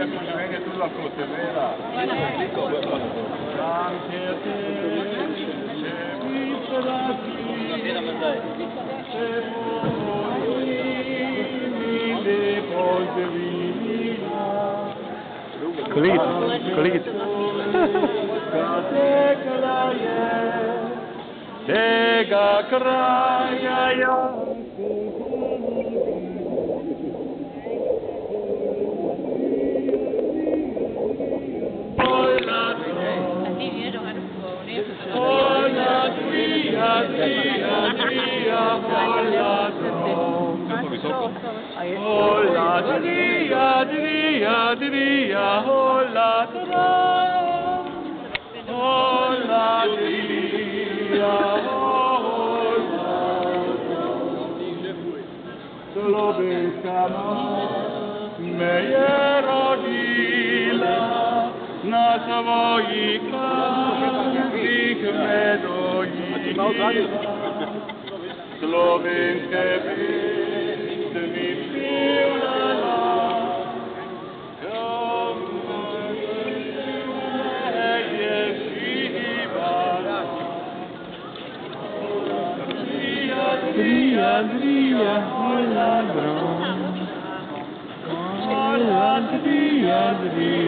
che viene sulla croce vera. Anche te c'è vita da Collega's. Tega kraja ja. Meje rodila na svojih krajih medojila, slovenske pesmi pevala, je živala. Adria, ladrão. Adria.